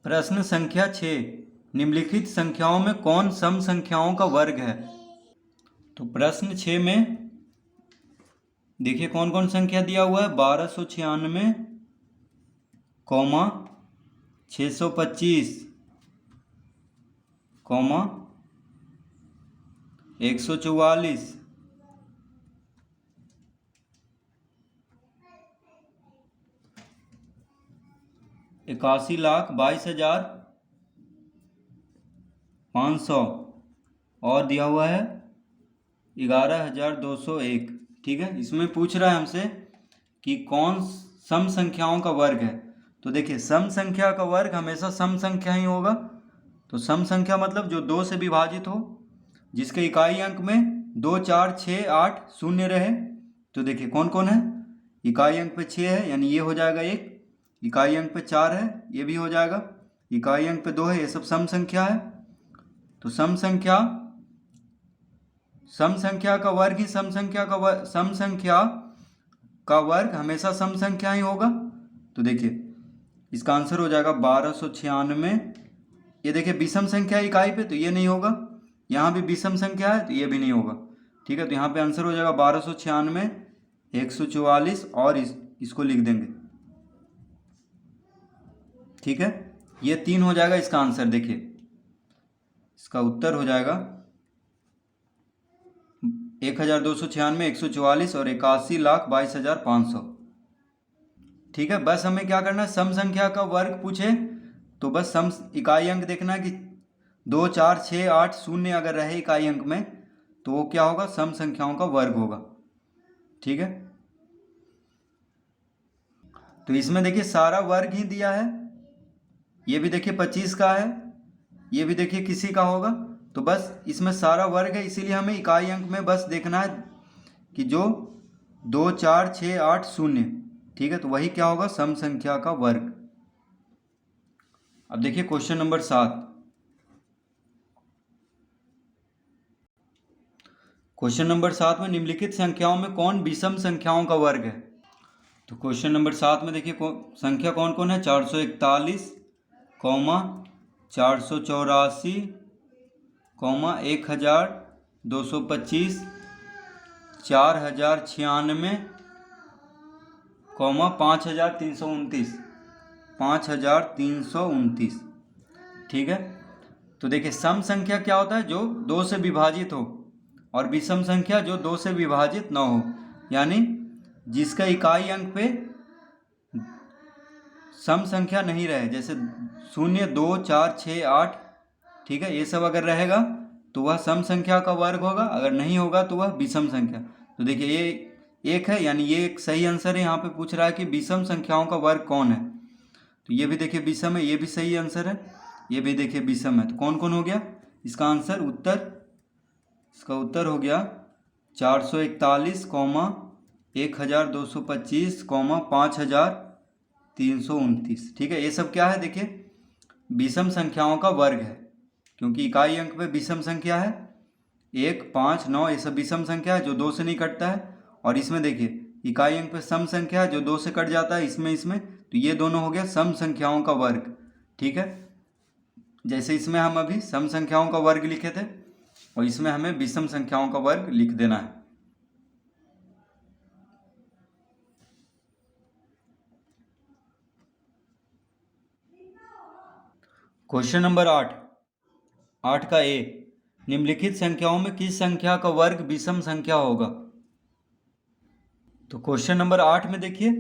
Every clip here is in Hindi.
प्रश्न संख्या 6, निम्नलिखित संख्याओं में कौन सम संख्याओं का वर्ग है। तो प्रश्न 6 में देखिए कौन कौन संख्या दिया हुआ है। 1296, 625, 144, 81,22,500 और दिया हुआ है 11,201। ठीक है, इसमें पूछ रहा है हमसे कि कौन सम संख्याओं का वर्ग है। तो देखिए सम संख्या का वर्ग हमेशा सम संख्या ही होगा। तो सम संख्या मतलब जो 2 से विभाजित हो, जिसके इकाई अंक में 2, 4, 6, 8 शून्य रहे। तो देखिए कौन कौन है। इकाई अंक पे 6 है यानी ये हो जाएगा 1, इकाई अंक पे 4 है ये भी हो जाएगा, इकाई अंक पे 2 है, ये सब सम संख्या है। तो सम संख्या का वर्ग ही सम संख्या का वर्ग हमेशा सम संख्या ही होगा। तो देखिए इसका आंसर हो जाएगा 1296। ये देखिए विषम संख्या इकाई पे, तो ये नहीं होगा। यहाँ भी विषम संख्या है तो ये भी नहीं होगा। ठीक है, तो यहाँ पे आंसर हो जाएगा 1296, 144 और इसको लिख देंगे। ठीक है, ये 3 हो जाएगा इसका आंसर। देखिए इसका उत्तर हो जाएगा 1296, 144 और 81,22,500। ठीक है, बस हमें क्या करना है, सम संख्या का वर्ग पूछे तो बस सम इकाई अंक देखना है कि 2, 4, 6, 8 शून्य अगर रहे इकाई अंक में तो वो क्या होगा, सम संख्याओं का वर्ग होगा। ठीक है, तो इसमें देखिए सारा वर्ग ही दिया है। ये भी देखिए 25 का है, ये भी देखिए किसी का होगा। तो बस इसमें सारा वर्ग है, इसीलिए हमें इकाई अंक में बस देखना है कि जो 2, 4, 6, 8 शून्य। ठीक है, तो वही क्या होगा, सम संख्या का वर्ग। अब देखिए क्वेश्चन नंबर 7। क्वेश्चन नंबर 7 में निम्नलिखित संख्याओं में कौन विषम संख्याओं का वर्ग है। तो क्वेश्चन नंबर 7 में देखिए संख्या कौन कौन है, 441, 484, 1225, 4096, 5329, 5329। ठीक है, तो देखिए सम संख्या क्या होता है, जो 2 से विभाजित हो, और विषम संख्या जो 2 से विभाजित ना हो, यानी जिसका इकाई अंक पे सम संख्या नहीं रहे, जैसे 0, 2, 4, 6, 8। ठीक है, ये सब अगर रहेगा तो वह सम संख्या का वर्ग होगा, अगर नहीं होगा तो वह विषम संख्या। तो देखिए ये 1 है यानी ये एक सही आंसर है। यहाँ पे पूछ रहा है कि विषम संख्याओं का वर्ग कौन है। तो ये भी देखिए विषम है, ये भी सही आंसर है, ये भी देखिए विषम है। तो कौन कौन हो गया इसका आंसर, इसका उत्तर हो गया 441, 1225, 5329। ठीक है, ये सब क्या है, देखिए विषम संख्याओं का वर्ग है, क्योंकि इकाई अंक में विषम संख्या है 1, 5, 9, ये सब विषम संख्या है जो 2 से नहीं कटता है। और इसमें देखिए इकाई अंक पे सम संख्या है जो 2 से कट जाता है, इसमें तो ये दोनों हो गया सम संख्याओं का वर्ग। ठीक है, जैसे इसमें हम अभी सम संख्याओं का वर्ग लिखे थे और इसमें हमें विषम संख्याओं का वर्ग लिख देना है। क्वेश्चन नंबर 8 का ए, निम्नलिखित संख्याओं में किस संख्या का वर्ग विषम संख्या होगा। तो क्वेश्चन नंबर 8 में देखिए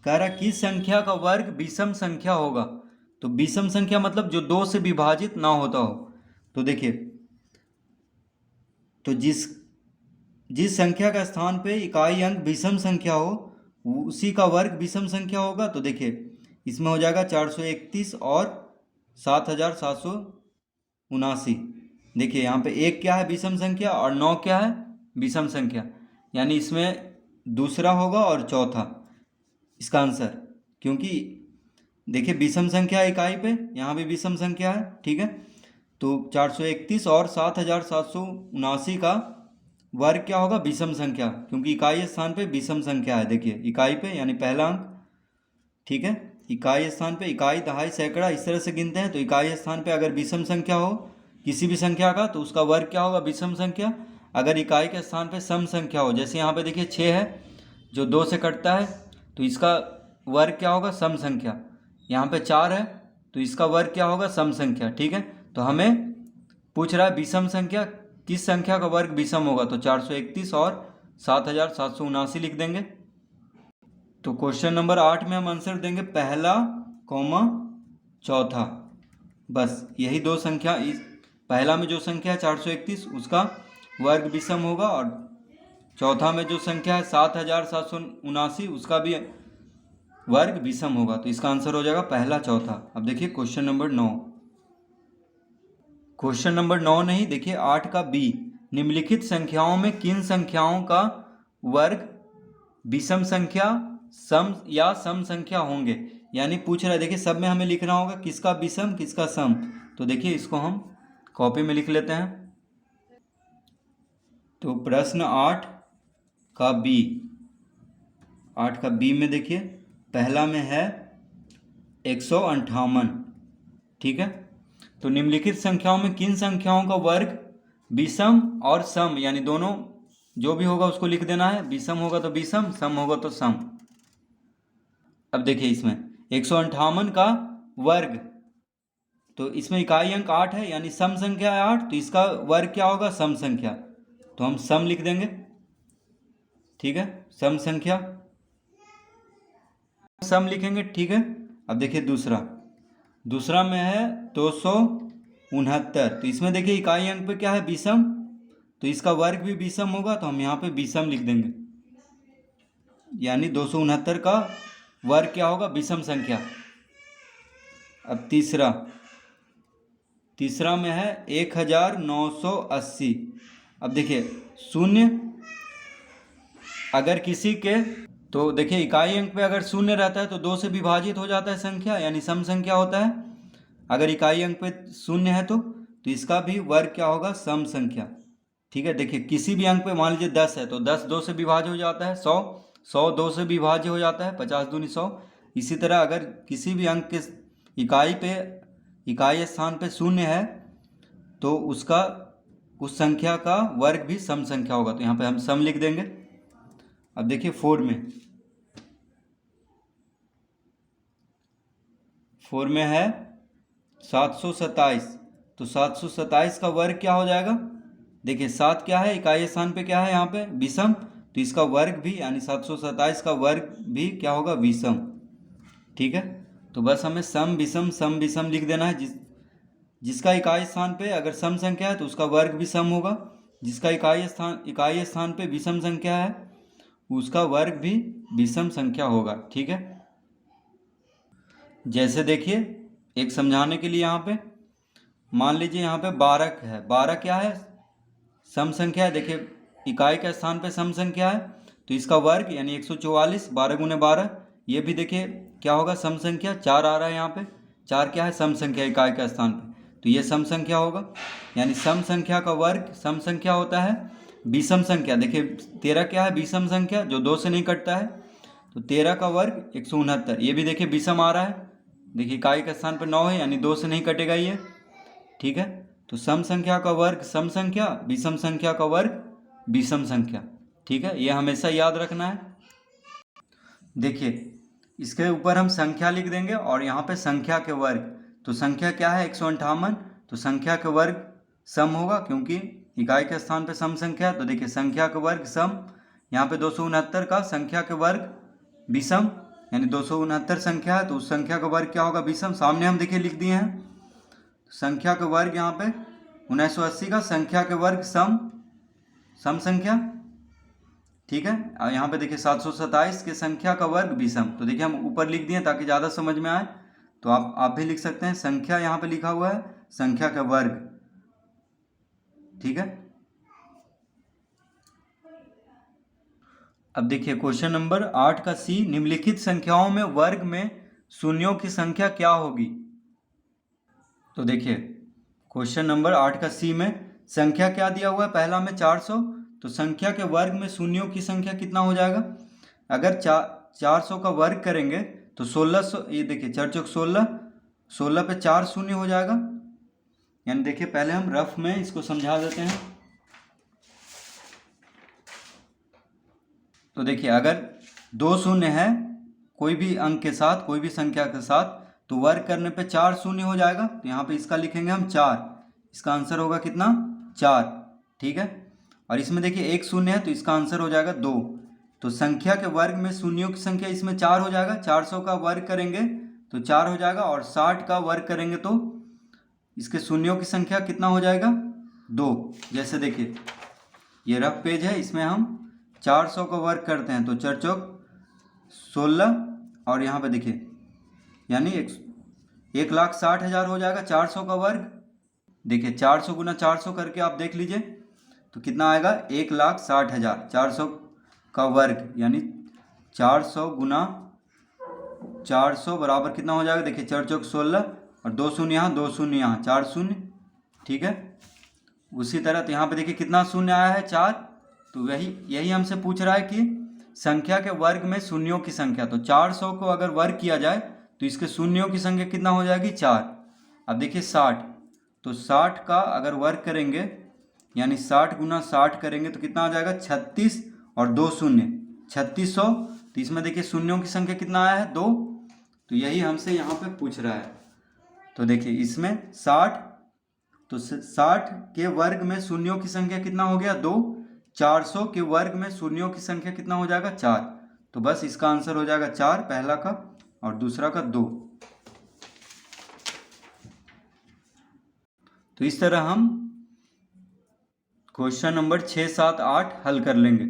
कह रहा किस संख्या का वर्ग विषम संख्या होगा। तो विषम संख्या मतलब जो 2 से विभाजित ना होता हो। तो देखिए तो जिस संख्या का स्थान पे इकाई अंक विषम संख्या हो उसी का वर्ग विषम संख्या होगा। तो देखिए इसमें हो जाएगा 431 और 7779। देखिए यहाँ पे 1 क्या है विषम संख्या और 9 क्या है विषम संख्या, यानी इसमें दूसरा होगा और चौथा इसका आंसर, क्योंकि देखिए विषम संख्या इकाई पे, यहाँ भी विषम संख्या है। ठीक है, तो 431 और 7779 का वर्ग क्या होगा विषम संख्या, क्योंकि इकाई स्थान पे विषम संख्या है। देखिए इकाई पे यानी पहला अंक। ठीक है, इकाई स्थान पे इकाई, दहाई, सैकड़ा इस तरह से गिनते हैं। तो इकाई स्थान पे अगर विषम संख्या हो किसी भी संख्या का तो उसका वर्ग क्या होगा, विषम संख्या। अगर इकाई के स्थान पे सम संख्या हो, जैसे यहाँ पे देखिए 6 है जो 2 से कटता है, तो इसका वर्ग क्या होगा, सम संख्या। यहाँ पे 4 है तो इसका वर्ग क्या होगा, सम संख्या। ठीक है, तो हमें पूछ रहा है विषम संख्या, किस संख्या का वर्ग विषम होगा, तो 431 और 7779 लिख देंगे। तो क्वेश्चन नंबर 8 में हम आंसर देंगे पहला कॉमा चौथा। बस यही दो संख्या, इस पहला में जो संख्या है 431 उसका वर्ग विषम होगा, और चौथा में जो संख्या है 7779 उसका भी वर्ग विषम होगा। तो इसका आंसर हो जाएगा पहला चौथा। अब देखिए क्वेश्चन नंबर 9। क्वेश्चन नंबर 9 नहीं, देखिए 8 का बी, निम्नलिखित संख्याओं में किन संख्याओं का वर्ग विषम संख्या सम या सम संख्या होंगे। यानी पूछ रहा है, देखिए सब में हमें लिखना होगा किसका विषम किसका सम। तो देखिए इसको हम कॉपी में लिख लेते हैं। तो प्रश्न 8 का बी, 8 का बी में देखिए पहला में है 158। ठीक है, तो निम्नलिखित संख्याओं में किन संख्याओं का वर्ग विषम और सम, यानी दोनों जो भी होगा उसको लिख देना है, विषम होगा तो विषम, सम होगा तो सम। अब देखिए इसमें 158 का वर्ग, तो इसमें इकाई अंक 8 है यानी सम संख्या है 8, तो इसका वर्ग क्या होगा, सम संख्या। तो हम सम लिख देंगे। ठीक है, सम संख्या सम लिखेंगे। ठीक है, अब देखिए दूसरा में है 269। तो इसमें देखिए इकाई अंक पे क्या है, विषम, तो इसका वर्ग भी विषम होगा, तो हम यहाँ पे विषम लिख देंगे। यानी 269 का वर्ग क्या होगा, विषम संख्या। अब तीसरा में है 1980। अब देखिए शून्य अगर किसी के, तो देखिए इकाई अंक पे अगर शून्य रहता है तो 2 से विभाजित हो जाता है संख्या, यानी सम संख्या होता है। अगर इकाई अंक पे शून्य है तो इसका भी वर्ग क्या होगा, सम संख्या। ठीक है, देखिए किसी भी अंक पे मान लीजिए 10 है तो 10 2 से विभाज्य हो जाता है, 100 2 से विभाज्य हो जाता है, 50 दूनी 100। इसी तरह अगर किसी भी अंक के इकाई स्थान पे शून्य है तो उसका उस संख्या का वर्ग भी सम संख्या होगा। तो यहाँ पे हम सम लिख देंगे। अब देखिए 4 में है 727। तो 727 का वर्ग क्या हो जाएगा, देखिए 7 क्या है, इकाई स्थान पे क्या है, यहाँ पे विषम, तो इसका वर्ग भी यानी 727 का वर्ग भी क्या होगा, विषम। ठीक है, तो बस हमें सम विषम लिख देना है। जिसका इकाई स्थान पे अगर सम संख्या है तो उसका वर्ग भी सम होगा, जिसका इकाई स्थान पे विषम संख्या है उसका वर्ग भी विषम संख्या होगा। ठीक है, जैसे देखिए एक समझाने के लिए यहाँ पे मान लीजिए यहाँ पे 12 है, 12 क्या है, सम संख्या है। देखिए इकाई के स्थान पे सम संख्या है तो इसका वर्ग यानी 144, 12 गुने 12, ये भी देखिए क्या होगा, सम संख्या। 4 आ रहा है यहाँ पे, 4 क्या है, सम संख्या इकाई के स्थान पे, तो ये सम संख्या होगा। यानी सम संख्या का वर्ग सम संख्या होता है। विषम संख्या देखिए 13 क्या है, विषम संख्या जो 2 से नहीं कटता है, तो 13 का वर्ग 169, ये भी देखिए विषम आ रहा है। देखिए इकाई के स्थान पर 9 है यानी 2 से नहीं कटेगा ये। ठीक है, तो सम संख्या का वर्ग सम संख्या, विषम संख्या का वर्ग विषम संख्या। ठीक है, ये हमेशा याद रखना है। देखिए इसके ऊपर हम संख्या लिख देंगे और यहाँ पे संख्या के वर्ग। तो संख्या क्या है, 158, तो संख्या के वर्ग सम होगा क्योंकि इकाई के स्थान पे सम संख्या है। तो देखिए संख्या के वर्ग सम, यहाँ पे 269 का संख्या के वर्ग विषम, यानी 269 संख्या है तो उस संख्या का वर्ग क्या होगा, विषम। सामने हम देखिए लिख दिए हैं संख्या के वर्ग, यहाँ पे 1980 का संख्या के वर्ग सम संख्या। ठीक है, और यहाँ पे देखिए 727 के संख्या का वर्ग विषम। तो देखिए हम ऊपर लिख दिए ताकि ज़्यादा समझ में आए। तो आप भी लिख सकते हैं, संख्या यहाँ पे लिखा हुआ है संख्या का वर्ग। ठीक है, अब देखिए क्वेश्चन नंबर 8 का सी, निम्नलिखित संख्याओं में वर्ग में शून्यों की संख्या क्या होगी। तो देखिए क्वेश्चन नंबर 8 का सी में संख्या क्या दिया हुआ है, पहला में 400, तो संख्या के वर्ग में शून्यों की संख्या कितना हो जाएगा। अगर 400 का वर्ग करेंगे तो 1600, ये देखिए 4 चौक 16, 16 पे 4 शून्य हो जाएगा। यानी देखिए पहले हम रफ में इसको समझा देते हैं। तो देखिए अगर 2 शून्य है कोई भी अंक के साथ, कोई भी संख्या के साथ, तो वर्ग करने पे 4 शून्य हो जाएगा। तो यहाँ पे इसका लिखेंगे हम 4, इसका आंसर होगा कितना 4, ठीक है। और इसमें देखिए 1 शून्य है तो इसका आंसर हो जाएगा 2। तो संख्या के वर्ग में शून्यों की संख्या इसमें 4 हो जाएगा। 400 का वर्ग करेंगे तो 4 हो जाएगा, और 60 का वर्ग करेंगे तो इसके शून्यों की संख्या कितना हो जाएगा 2। जैसे देखिए ये रफ पेज है, इसमें हम 400 का वर्ग करते हैं तो 4 चौक 16, और यहाँ पे देखिए यानी 1,60,000 हो जाएगा 400 का वर्ग। देखिए 400 गुना 400 करके आप देख लीजिए तो कितना आएगा 1,60,000। 400 का वर्ग यानी 400 गुना 400 बराबर कितना हो जाएगा, देखिए 4 चौक 16, और 2 शून्य यहाँ, 2 शून्य यहाँ, 4 शून्य, ठीक है। उसी तरह तो यहाँ पे देखिए कितना शून्य आया है 4। तो यही हमसे पूछ रहा है कि संख्या के वर्ग में शून्यों की संख्या। तो 400 को अगर वर्ग किया जाए तो इसके शून्यों की संख्या कितना हो जाएगी 4। अब देखिए 60, तो 60 का अगर वर्ग करेंगे यानी 60 गुना 60 करेंगे तो कितना आ जाएगा 36, और 2 शून्य 3600। तो इसमें देखिए शून्यों की संख्या कितना आया है 2। तो यही हमसे यहाँ पे पूछ रहा है। तो देखिए इसमें 60, तो 60 के वर्ग में शून्यों की संख्या कितना हो गया 2। 400 के वर्ग में शून्यों की संख्या कितना हो जाएगा 4। तो बस इसका आंसर हो जाएगा 4 पहला का, और दूसरा का 2। तो इस तरह हम क्वेश्चन नंबर 6, 7, 8 हल कर लेंगे।